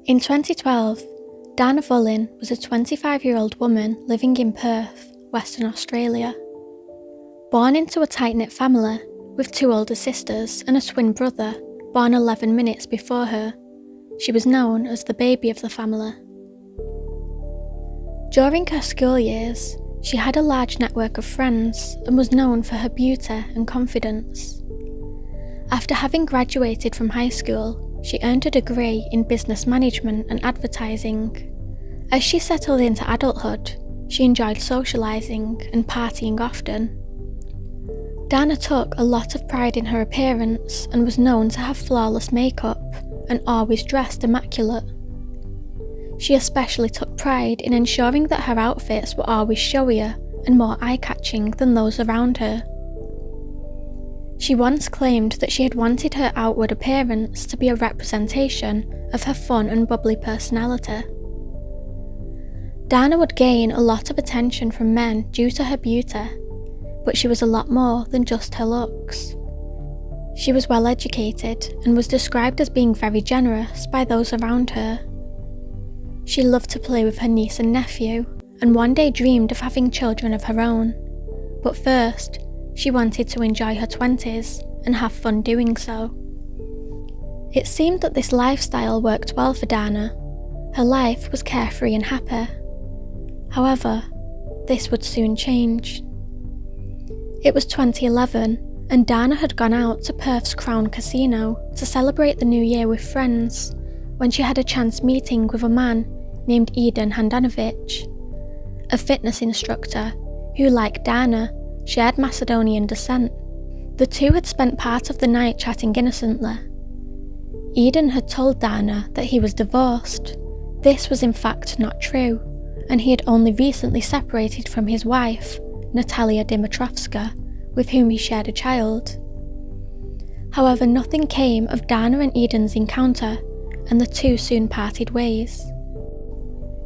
In 2012, Dana Vullin was a 25-year-old woman living in Perth, Western Australia. Born into a tight-knit family with two older sisters and a twin brother born 11 minutes before her, she was known as the baby of the family. During her school years, she had a large network of friends and was known for her beauty and confidence. After having graduated from high school, she earned a degree in business management and advertising. As she settled into adulthood, she enjoyed socialising and partying often. Dana took a lot of pride in her appearance and was known to have flawless makeup and always dressed immaculate. She especially took pride in ensuring that her outfits were always showier and more eye-catching than those around her. She once claimed that she had wanted her outward appearance to be a representation of her fun and bubbly personality. Dana would gain a lot of attention from men due to her beauty, but she was a lot more than just her looks. She was well educated and was described as being very generous by those around her. She loved to play with her niece and nephew, and one day dreamed of having children of her own, but first, she wanted to enjoy her 20s and have fun doing so. It seemed that this lifestyle worked well for Dana. Her life was carefree and happy. However, this would soon change. It was 2011 and Dana had gone out to Perth's Crown Casino to celebrate the new year with friends when she had a chance meeting with a man named Eden Handanovic, a fitness instructor who, like Dana, shared Macedonian descent. The two had spent part of the night chatting innocently. Eden had told Dana that he was divorced. This was in fact not true, and he had only recently separated from his wife, Natalia Dimitrovska, with whom he shared a child. However, nothing came of Dana and Eden's encounter, and the two soon parted ways.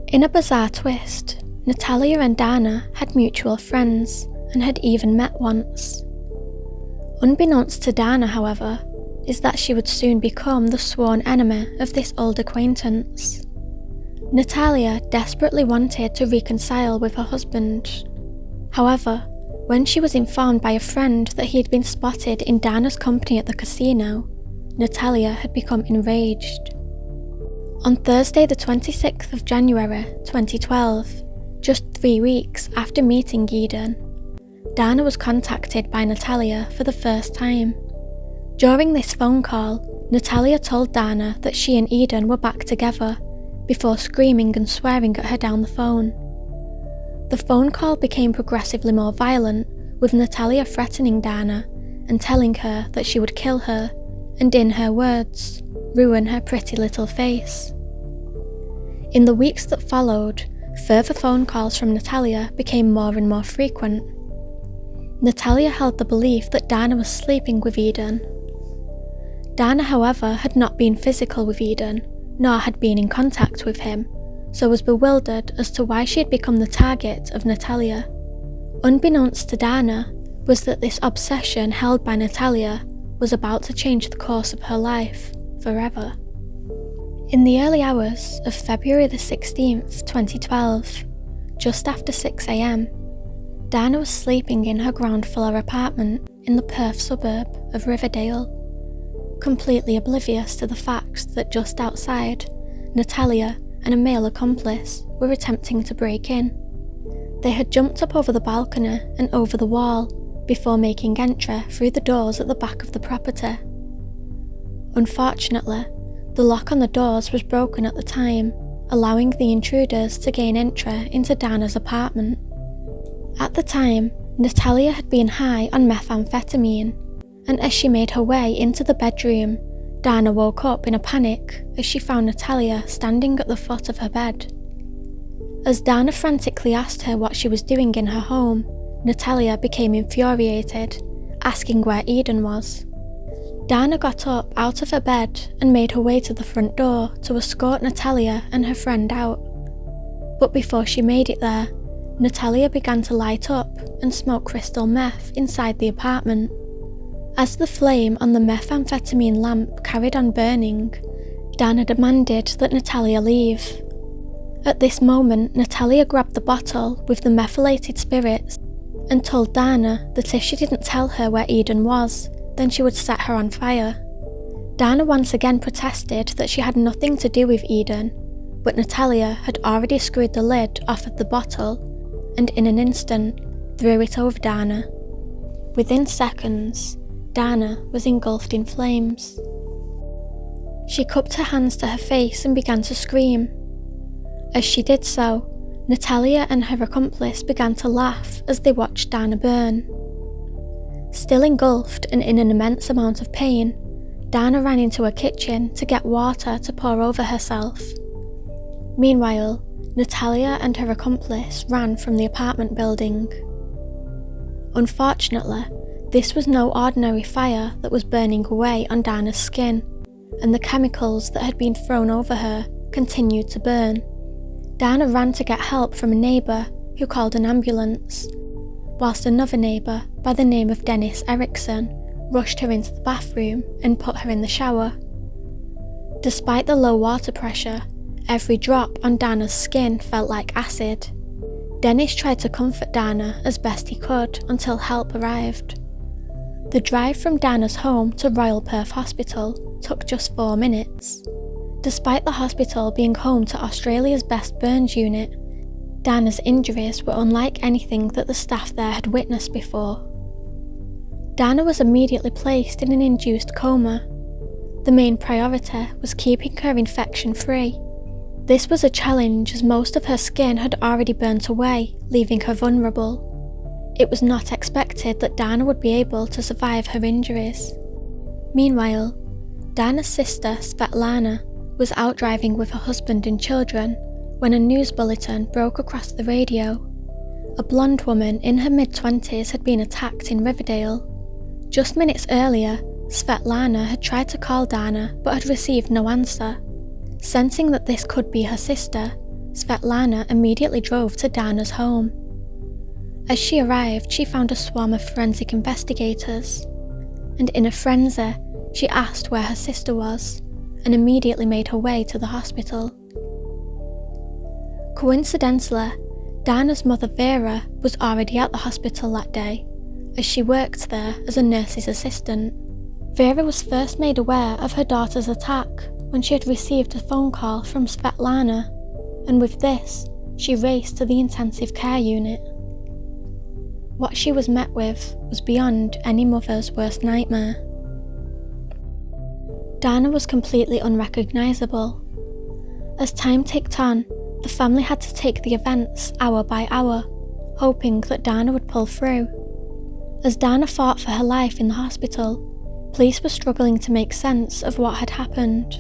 In a bizarre twist, Natalia and Dana had mutual friends and had even met once. Unbeknownst to Dana, however, is that she would soon become the sworn enemy of this old acquaintance. Natalia desperately wanted to reconcile with her husband. However, when she was informed by a friend that he had been spotted in Dana's company at the casino, Natalia had become enraged. On Thursday the 26th of January 2012, just 3 weeks after meeting Eden, Dana was contacted by Natalia for the first time. During this phone call, Natalia told Dana that she and Eden were back together, before screaming and swearing at her down the phone. The phone call became progressively more violent, with Natalia threatening Dana and telling her that she would kill her and, in her words, ruin her pretty little face. In the weeks that followed, further phone calls from Natalia became more and more frequent. Natalia held the belief that Dana was sleeping with Eden. Dana, however, had not been physical with Eden, nor had been in contact with him, so was bewildered as to why she had become the target of Natalia. Unbeknownst to Dana was that this obsession held by Natalia was about to change the course of her life forever. In the early hours of February the 16th, 2012, just after 6 a.m, Dana was sleeping in her ground floor apartment in the Perth suburb of Riverdale, completely oblivious to the fact that just outside, Natalia and a male accomplice were attempting to break in. They had jumped up over the balcony and over the wall before making entry through the doors at the back of the property. Unfortunately, the lock on the doors was broken at the time, allowing the intruders to gain entry into Dana's apartment. At the time, Natalia had been high on methamphetamine, and as she made her way into the bedroom, Dana woke up in a panic as she found Natalia standing at the foot of her bed. As Dana frantically asked her what she was doing in her home, Natalia became infuriated, asking where Eden was. Dana got up out of her bed and made her way to the front door to escort Natalia and her friend out. But before she made it there, Natalia began to light up and smoke crystal meth inside the apartment. As the flame on the methamphetamine lamp carried on burning, Dana demanded that Natalia leave. At this moment, Natalia grabbed the bottle with the methylated spirits and told Dana that if she didn't tell her where Eden was, then she would set her on fire. Dana once again protested that she had nothing to do with Eden, but Natalia had already screwed the lid off of the bottle and in an instant threw it over Dana. Within seconds, Dana was engulfed in flames. She cupped her hands to her face and began to scream. As she did so, Natalia and her accomplice began to laugh as they watched Dana burn. Still engulfed and in an immense amount of pain, Dana ran into a kitchen to get water to pour over herself. Meanwhile, Natalia and her accomplice ran from the apartment building. Unfortunately, this was no ordinary fire that was burning away on Dana's skin, and the chemicals that had been thrown over her continued to burn. Dana ran to get help from a neighbour who called an ambulance, whilst another neighbour by the name of Dennis Eriksson rushed her into the bathroom and put her in the shower. Despite the low water pressure, every drop on Dana's skin felt like acid. Dennis tried to comfort Dana as best he could until help arrived. The drive from Dana's home to Royal Perth Hospital took just 4 minutes. Despite the hospital being home to Australia's best burns unit, Dana's injuries were unlike anything that the staff there had witnessed before. Dana was immediately placed in an induced coma. The main priority was keeping her infection-free. This was a challenge as most of her skin had already burnt away, leaving her vulnerable. It was not expected that Dana would be able to survive her injuries. Meanwhile, Dana's sister, Svetlana, was out driving with her husband and children when a news bulletin broke across the radio. A blonde woman in her mid-20s had been attacked in Riverdale. Just minutes earlier, Svetlana had tried to call Dana but had received no answer. Sensing that this could be her sister, Svetlana immediately drove to Dana's home. As she arrived, she found a swarm of forensic investigators, and in a frenzy, she asked where her sister was, and immediately made her way to the hospital. Coincidentally, Dana's mother Vera was already at the hospital that day, as she worked there as a nurse's assistant. Vera was first made aware of her daughter's attack when she had received a phone call from Svetlana, and with this, she raced to the intensive care unit. What she was met with was beyond any mother's worst nightmare. Dana was completely unrecognisable. As time ticked on, the family had to take the events hour by hour, hoping that Dana would pull through. As Dana fought for her life in the hospital, police were struggling to make sense of what had happened.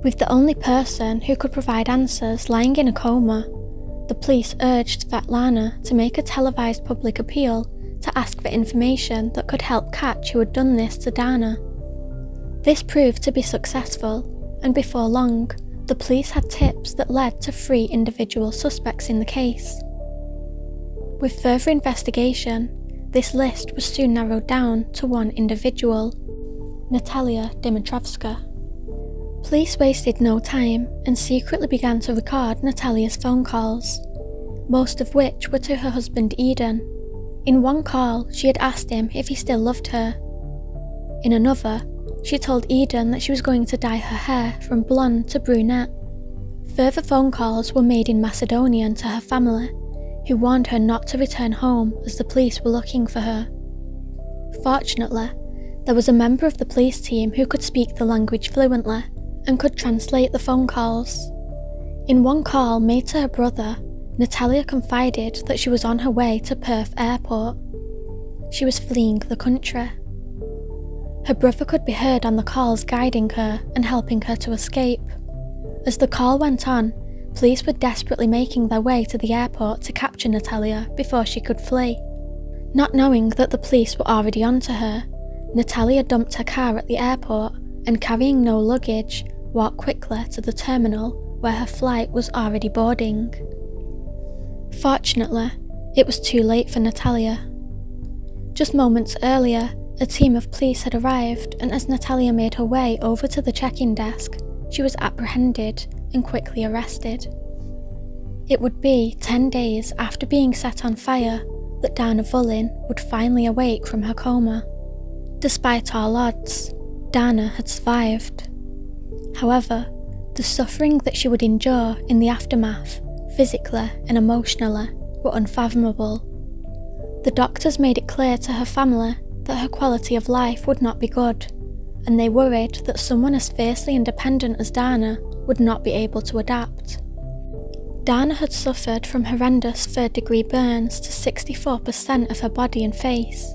With the only person who could provide answers lying in a coma, the police urged Svetlana to make a televised public appeal to ask for information that could help catch who had done this to Dana. This proved to be successful, and before long, the police had tips that led to 3 individual suspects in the case. With further investigation, this list was soon narrowed down to one individual, Natalia Dimitrovska. Police wasted no time and secretly began to record Natalia's phone calls, most of which were to her husband Eden. In one call, she had asked him if he still loved her. In another, she told Eden that she was going to dye her hair from blonde to brunette. Further phone calls were made in Macedonian to her family, who warned her not to return home as the police were looking for her. Fortunately, there was a member of the police team who could speak the language fluently and could translate the phone calls. In one call made to her brother, Natalia confided that she was on her way to Perth Airport. She was fleeing the country. Her brother could be heard on the calls guiding her and helping her to escape. As the call went on, police were desperately making their way to the airport to capture Natalia before she could flee. Not knowing that the police were already onto her, Natalia dumped her car at the airport and, carrying no luggage, walked quickly to the terminal where her flight was already boarding. Fortunately, it was too late for Natalia. Just moments earlier, a team of police had arrived, and as Natalia made her way over to the check-in desk, she was apprehended and quickly arrested. It would be 10 days after being set on fire that Dana Vullin would finally awake from her coma. Despite all odds, Dana had survived. However, the suffering that she would endure in the aftermath, physically and emotionally, were unfathomable. The doctors made it clear to her family that her quality of life would not be good, and they worried that someone as fiercely independent as Dana would not be able to adapt. Dana had suffered from horrendous third-degree burns to 64% of her body and face.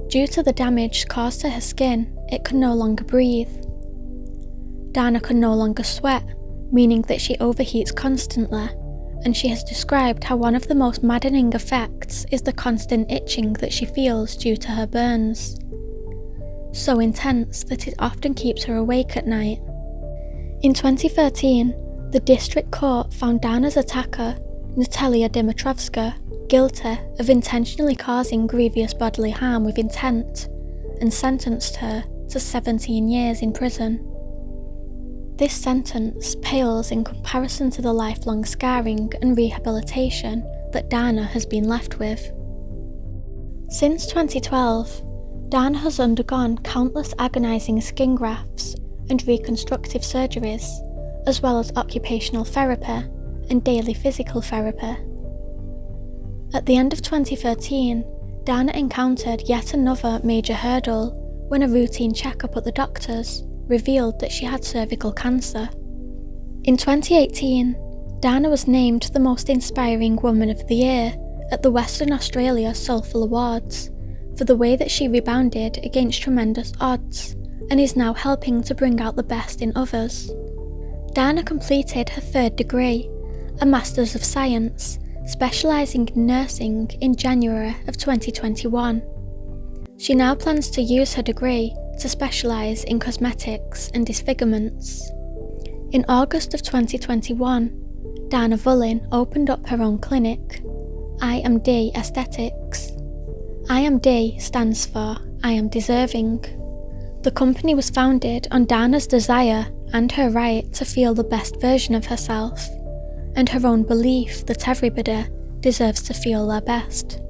Due to the damage caused to her skin, it could no longer breathe. Dana could no longer sweat, meaning that she overheats constantly, and she has described how one of the most maddening effects is the constant itching that she feels due to her burns. So intense that it often keeps her awake at night. In 2013, the district court found Dana's attacker, Natalia Dimitrovska, guilty of intentionally causing grievous bodily harm with intent and sentenced her to 17 years in prison. This sentence pales in comparison to the lifelong scarring and rehabilitation that Dana has been left with. Since 2012, Dana has undergone countless agonising skin grafts and reconstructive surgeries, as well as occupational therapy and daily physical therapy. At the end of 2013, Dana encountered yet another major hurdle when a routine checkup at the doctor's revealed that she had cervical cancer. In 2018, Dana was named the Most Inspiring Woman of the Year at the Western Australia Soulful Awards for the way that she rebounded against tremendous odds and is now helping to bring out the best in others. Dana completed her third degree, a Masters of Science, specialising in nursing in January of 2021. She now plans to use her degree to specialise in cosmetics and disfigurements. In August of 2021, Dana Vullin opened up her own clinic, IMD Aesthetics. IMD stands for I Am Deserving. The company was founded on Dana's desire and her right to feel the best version of herself, and her own belief that everybody deserves to feel their best.